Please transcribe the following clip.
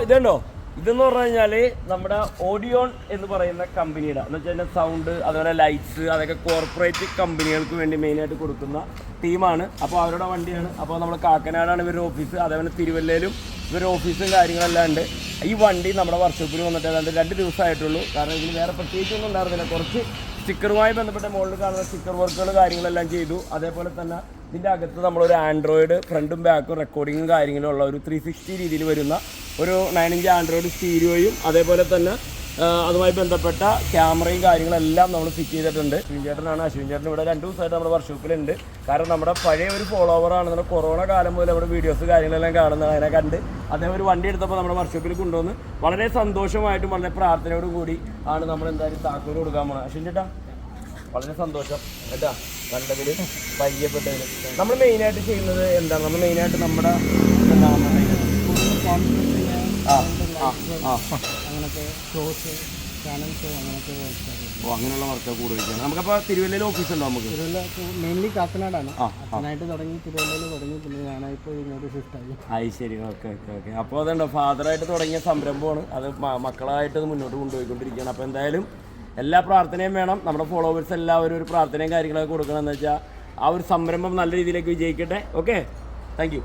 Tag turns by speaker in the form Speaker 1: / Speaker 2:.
Speaker 1: ഇതുണ്ടോ, ഇതെന്ന് പറഞ്ഞു കഴിഞ്ഞാൽ നമ്മുടെ ഓഡിയോൺ എന്ന് പറയുന്ന കമ്പനിയുടെ എന്ന് വെച്ച് കഴിഞ്ഞാൽ സൗണ്ട് അതുപോലെ ലൈറ്റ്സ് അതൊക്കെ കോർപ്പറേറ്റ് കമ്പനികൾക്ക് വേണ്ടി മെയിനായിട്ട് കൊടുക്കുന്ന ടീമാണ്. അപ്പോൾ അവരുടെ വണ്ടിയാണ്. അപ്പോൾ നമ്മൾ കാക്കനാടാണ് ഇവരുടെ ഓഫീസ്, അതേപോലെ തിരുവല്ലയിലും ഇവരുടെ ഓഫീസും കാര്യങ്ങളെല്ലാം ഉണ്ട്. ഈ വണ്ടി നമ്മുടെ വർക്ക്ഷോപ്പിൽ വന്നിട്ട് ഏതാണ്ട് 2 ദിവസമായിട്ടുള്ളൂ. കാരണം ഇതിന് വേറെ പ്രത്യേകിച്ചൊന്നും ഉണ്ടായിരുന്നില്ല. കുറച്ച് സ്റ്റിക്കറുമായി ബന്ധപ്പെട്ട മുകളിൽ കാണുന്ന സ്റ്റിക്കർ വർക്കുകൾ കാര്യങ്ങളെല്ലാം ചെയ്തു. അതേപോലെ തന്നെ ഇതിൻ്റെ അകത്ത് നമ്മളൊരു ആൻഡ്രോയിഡ് ഫ്രണ്ടും ബാക്കും റെക്കോർഡിങ്ങും കാര്യങ്ങളും ഉള്ള ഒരു 360 രീതിയിൽ വരുന്ന ഒരു 9-inch ആൻഡ്രോയിഡ് സ്റ്റീരിയോയും അതേപോലെ തന്നെ അതുമായി ബന്ധപ്പെട്ട ക്യാമറയും കാര്യങ്ങളെല്ലാം നമ്മൾ ഫിറ്റ് ചെയ്തിട്ടുണ്ട്. അശ്വിൻ ചേട്ടനാണ്. അശ്വിൻ ചേട്ടൻ ഇവിടെ 2 ദിവസമായിട്ട് നമ്മുടെ വർക്ക്ഷോപ്പിലുണ്ട്. കാരണം നമ്മുടെ പഴയ ഒരു ഫോളോവറാണ്. നമ്മുടെ കൊറോണ കാലം മുതൽ നമ്മുടെ വീഡിയോസ് കാര്യങ്ങളെല്ലാം കാണുന്നത്. അതിനെ കണ്ട് അദ്ദേഹം ഒരു വണ്ടി എടുത്തപ്പോൾ നമ്മുടെ വർക്ക്ഷോപ്പിൽ കൊണ്ടുവന്ന് വളരെ സന്തോഷമായിട്ടും വളരെ പ്രാർത്ഥനയോടും കൂടി ആണ് നമ്മൾ എന്തായാലും താക്കോല് കൊടുക്കാൻ പോകുന്നത്. അശ്വിൻ ചേട്ടാ വളരെ സന്തോഷം കേട്ടാ കണ്ടതിൽ പരിചയപ്പെട്ടതിൽ. നമ്മൾ മെയിനായിട്ട് ചെയ്യുന്നത് എന്താണ്? നമ്മൾ മെയിനായിട്ട് നമ്മുടെ
Speaker 2: അങ്ങനത്തെ ഷോസ് ചാനൽസ് അങ്ങനത്തെ
Speaker 1: അങ്ങനെയുള്ള വർക്ക് കൂടുതൽ. നമുക്കപ്പോൾ തിരുവല്ലയിൽ ഓഫീസുണ്ടോ? നമുക്ക്
Speaker 2: തിരുവല്ല മെയിൻലി കാക്കനാടാണ്. അച്ഛനായിട്ട് തുടങ്ങി തിരുവല്ലയിൽ തുടങ്ങി, പിന്നെ ഞാനിപ്പോൾ ഇങ്ങോട്ട് ഷിഫ്റ്റ് ആയി.
Speaker 1: ആയി ശരി, ഓക്കെ ഓക്കെ ഓക്കെ. അപ്പോൾ അതുണ്ടോ ഫാദറായിട്ട് തുടങ്ങിയ സംരംഭമാണ്. അത് മക്കളായിട്ട് അത് മുന്നോട്ട് കൊണ്ടുപോയിക്കൊണ്ടിരിക്കുകയാണ്. അപ്പോൾ എന്തായാലും എല്ലാ പ്രാർത്ഥനയും വേണം. നമ്മുടെ ഫോളോവേഴ്സ് എല്ലാവരും ഒരു പ്രാർത്ഥനയും കാര്യങ്ങളൊക്കെ കൊടുക്കണമെന്ന് വെച്ചാൽ ആ ഒരു സംരംഭം നല്ല രീതിയിലേക്ക് വിജയിക്കട്ടെ. Okay, thank you.